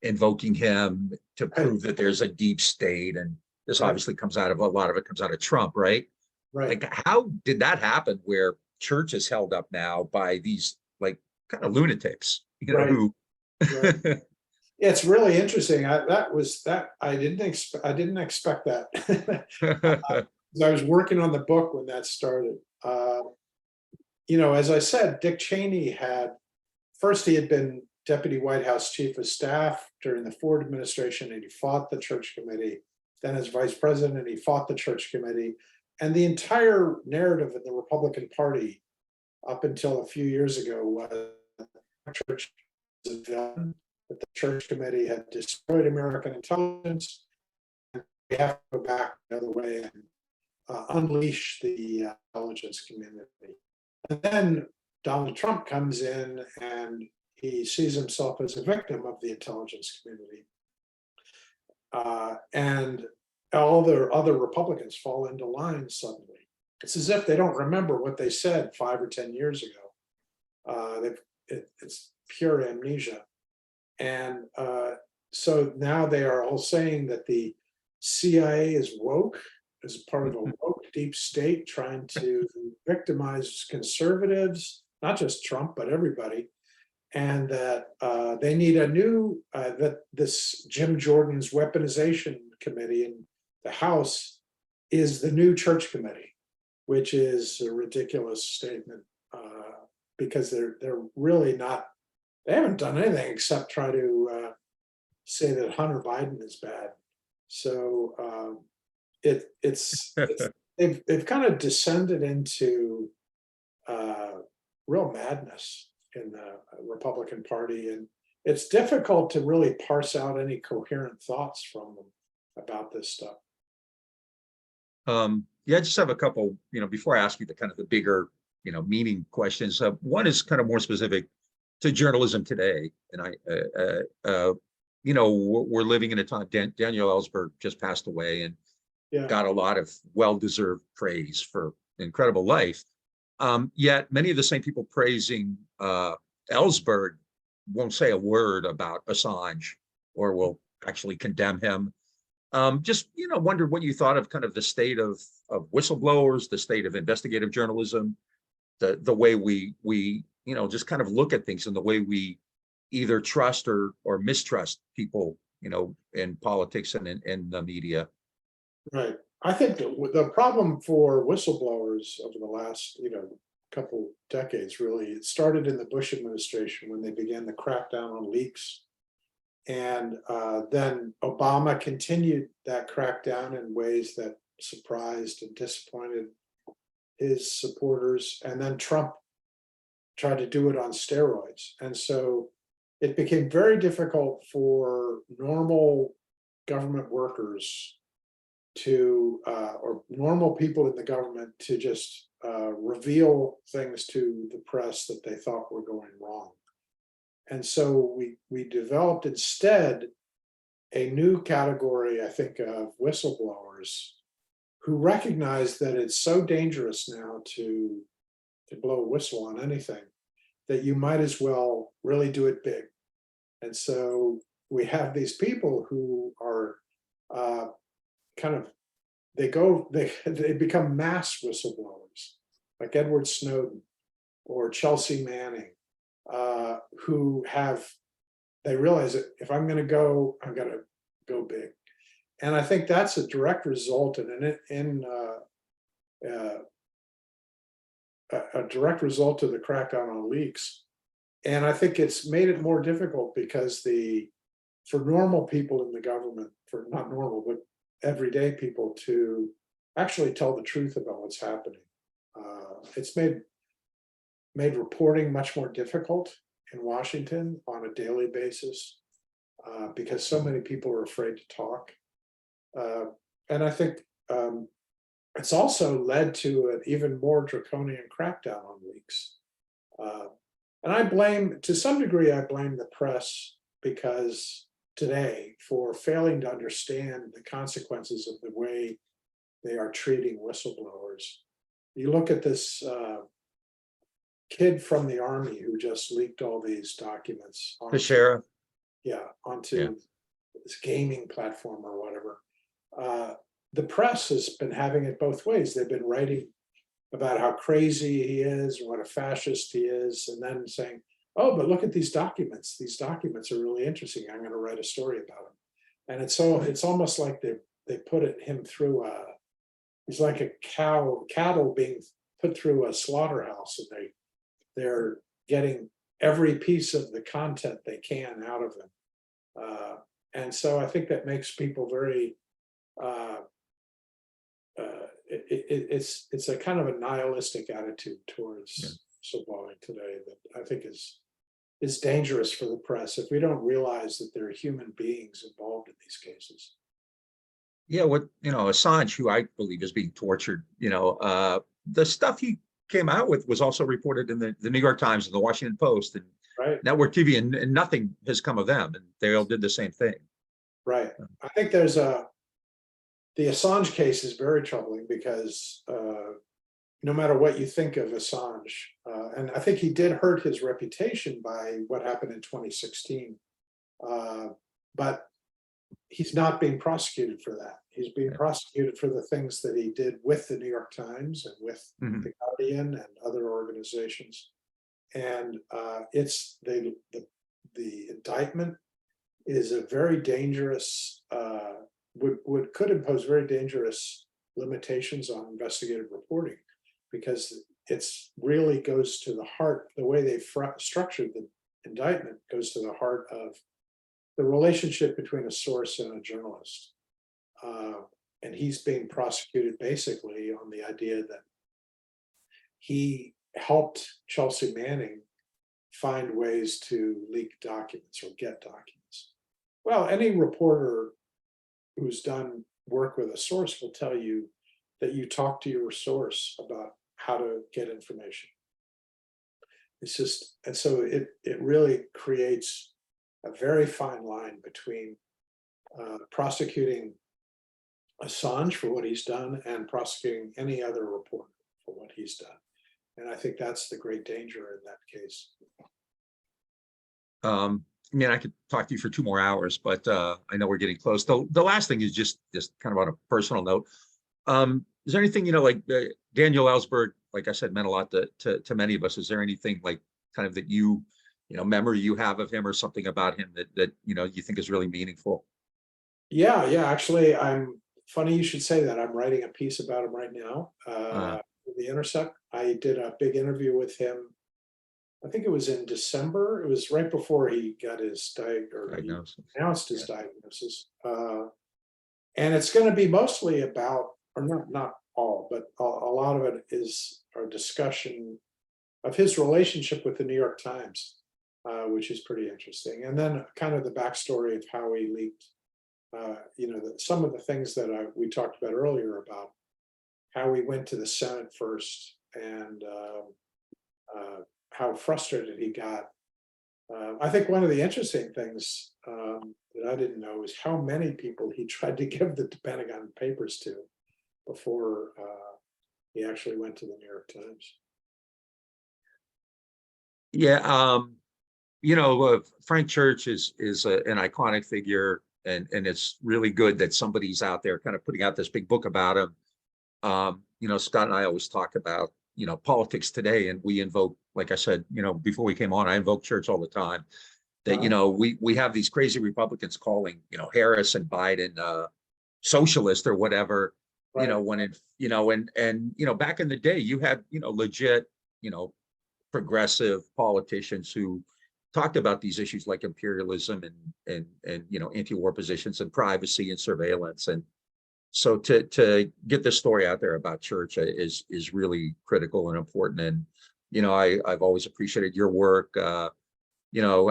C: invoking him to prove that there's a deep state. And this obviously comes out of, a lot of it comes out of Trump, right?
D: Right.
C: Like, how did that happen where Church is held up now by these like kind of lunatics, you know,
D: Right.
C: who
D: Right. It's really interesting. I didn't expect that. I was working on the book when that started. You know, as I said, Dick Cheney he had been Deputy White House Chief of Staff during the Ford administration, and he fought the Church Committee. Then as Vice President, he fought the Church Committee. And the entire narrative in the Republican Party up until a few years ago was the Church was a villain, that the Church Committee had destroyed American intelligence. And we have to go back the other way and unleash the intelligence community. And then Donald Trump comes in and he sees himself as a victim of the intelligence community. And all the other Republicans fall into line suddenly. It's as if they don't remember what they said 5 or 10 years ago. It's pure amnesia. And so now they are all saying that the CIA is woke, as part of a woke deep state trying to victimize conservatives, not just Trump, but everybody. And that they need a new, that this Jim Jordan's weaponization committee in the House is the new Church Committee, which is a ridiculous statement because they're really not, they haven't done anything except try to say that Hunter Biden is bad. So they've kind of descended into real madness in the Republican Party, and it's difficult to really parse out any coherent thoughts from them about this stuff.
C: Yeah, I just have a couple, you know, before I ask you the kind of the bigger, you know, meaning questions. One is kind of more specific to journalism today. And you know, we're living in a time, Daniel Ellsberg just passed away and got a lot of well-deserved praise for incredible life. Yet many of the same people praising Ellsberg won't say a word about Assange or will actually condemn him. Just, you know, wondered what you thought of kind of the state of whistleblowers, the state of investigative journalism, the way we you know, just kind of look at things and the way we either trust or mistrust people, you know, in politics and in the media.
D: Right. I think the problem for whistleblowers over the last, you know, couple decades, really, it started in the Bush administration when they began the crackdown on leaks. And then Obama continued that crackdown in ways that surprised and disappointed his supporters. And then Trump tried to do it on steroids. And so it became very difficult for normal government workers to, or normal people in the government to just reveal things to the press that they thought were going wrong. And so we developed instead a new category, I think, of whistleblowers who recognize that it's so dangerous now to blow a whistle on anything that you might as well really do it big. And so we have these people who are they become mass whistleblowers, like Edward Snowden or Chelsea Manning, who they realize that if I'm going to go, I'm going to go big. And I think that's a direct result a direct result of the crackdown on leaks. And I think it's made it more difficult because for normal people in the government, for not normal, but everyday people to actually tell the truth about what's happening. It's made reporting much more difficult in Washington on a daily basis because so many people are afraid to talk. And I think it's also led to an even more draconian crackdown on leaks. And I blame, to some degree, I blame the press because today for failing to understand the consequences of the way they are treating whistleblowers. You look at this kid from the army who just leaked all these documents
C: The sheriff.
D: onto this gaming platform or whatever. The press has been having it both ways. They've been writing about how crazy he is, what a fascist he is, and then saying, oh, but look at these documents. These documents are really interesting. I'm going to write a story about them. And it's almost like they put him through he's like a cattle being put through a slaughterhouse, and they're getting every piece of the content they can out of him. And so I think that makes people very, it's a kind of a nihilistic attitude towards whistleblowing today that I think is dangerous for the press if we don't realize that there are human beings involved in these cases.
C: Yeah, Assange, who I believe is being tortured, the stuff he came out with was also reported in the New York Times and the Washington Post and Network TV, and nothing has come of them, and they all did the same thing.
D: Right. I think there's the Assange case is very troubling because no matter what you think of Assange, and I think he did hurt his reputation by what happened in 2016, but he's not being prosecuted for that. He's being prosecuted for the things that he did with the New York Times and with the Guardian and other organizations. And it's the indictment is a very dangerous, could impose very dangerous limitations on investigative reporting, because it's really goes to the heart. The way they structured the indictment goes to the heart of the relationship between a source and a journalist. And he's being prosecuted basically on the idea that he helped Chelsea Manning find ways to leak documents or get documents. Well, any reporter who's done work with a source will tell you that you talk to your source about how to get information. It's just, and so it really creates a very fine line between prosecuting Assange for what he's done and prosecuting any other reporter for what he's done. And I think that's the great danger in that case.
C: I mean, I could talk to you for 2 more hours, but I know we're getting close. The last thing is just kind of on a personal note. Is there anything, like Daniel Ellsberg, like I said, meant a lot to many of us. Is there anything like kind of that memory you have of him or something about him that you think is really meaningful?
D: Yeah. Actually, funny you should say that. I'm writing a piece about him right now. The Intercept. I did a big interview with him. I think it was in December. It was right before he got his diagnosis. He announced his diagnosis. And it's going to be mostly about, or not all, but a lot of it is our discussion of his relationship with the New York Times, which is pretty interesting. And then kind of the backstory of how he leaked, some of the things that we talked about earlier about how he went to the Senate first and how frustrated he got. I think one of the interesting things that I didn't know is how many people he tried to give the Pentagon Papers to before he actually went to the New York Times.
C: Yeah, Frank Church is an iconic figure, and it's really good that somebody's out there kind of putting out this big book about him. Scott and I always talk about politics today, and we invoke, like I said, before we came on, I invoke Church all the time. That we have these crazy Republicans calling Harris and Biden socialist or whatever. Right. When it and back in the day you had legit progressive politicians who talked about these issues like imperialism and anti-war positions and privacy and surveillance. And so to get this story out there about Church is really critical and important. And I've always appreciated your work. I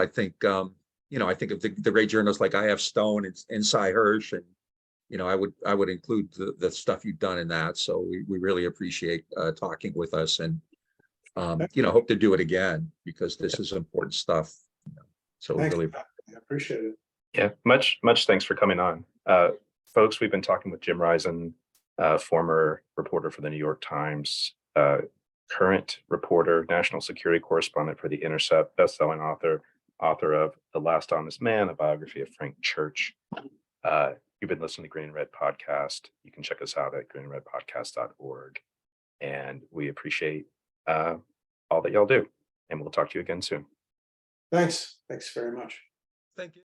C: think I think of the great journalists like I.F. Stone and Cy Hirsch, and I would include the stuff you've done in that. So we really appreciate talking with us. And Hope to do it again because this is important stuff. So
D: Thanks.
C: really,
D: I appreciate it.
B: Yeah, much thanks for coming on. Folks, we've been talking with Jim Risen, former reporter for the New York Times, current reporter, national security correspondent for The Intercept, best-selling author of The Last Honest Man, a biography of Frank Churck. You've been listening to Green and Red Podcast. You can check us out at greenandredpodcast.org. And we appreciate all that y'all do. And we'll talk to you again soon.
D: Thanks. Thanks very much.
C: thank you.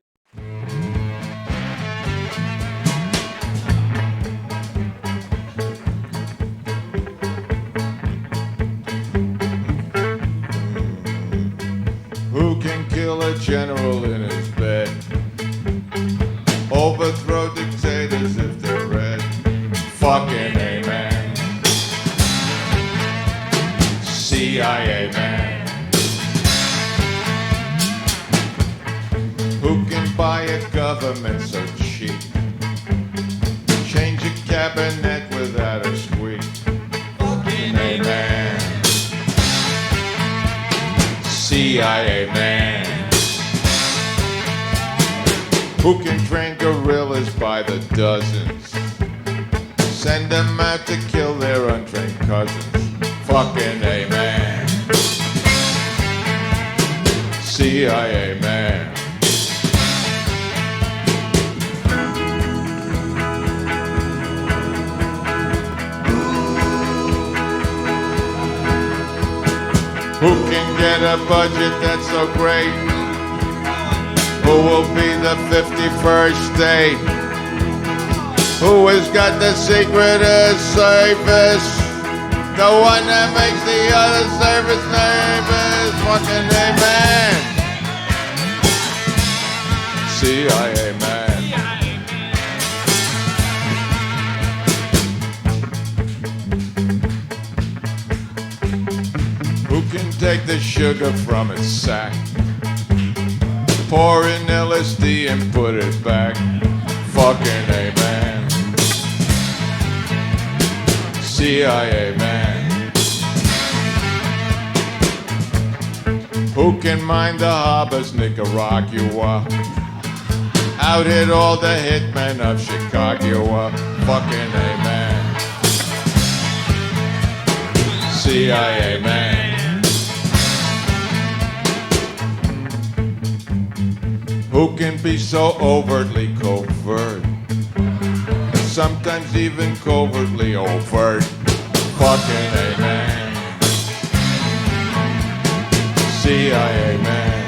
E: Who can kill a general in his bed? Overthrow dictators if they're red. Fucking amen. CIA man. Who can buy a government so cheap? Change a cabinet without a squeak. Fucking amen. CIA man. Who can train guerrillas by the dozens? Send them out to kill their untrained cousins. Fucking amen. CIA man. Who can get a budget that's so great? Who will be the 51st state? Who has got the secret of service? The one that makes the other service nervous. Fucking amen. CIA man. Who can take the sugar from its sack? Pour in LSD and put it back. Fucking amen. CIA man. Who can mine the harbors, Nicaragua? Out-hit all the hitmen of Chicago. Fucking amen. CIA man. Who can be so overtly covert? Sometimes even covertly overt. Fucking amen. CIA man.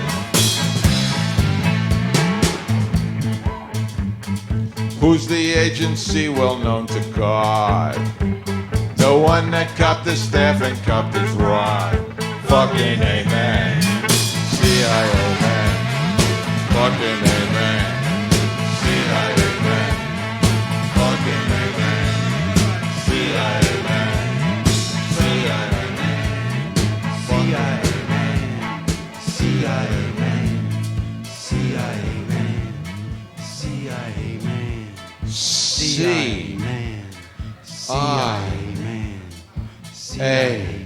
E: Who's the agency well known to God? The one that copped the staff and copped his rod. Fucking amen. CIA man. Fucking amen. CIA man. Fucking amen. CIA man. CIA man. CIA man. CIA man. CIA man. CIA man. CIA man. CIA man.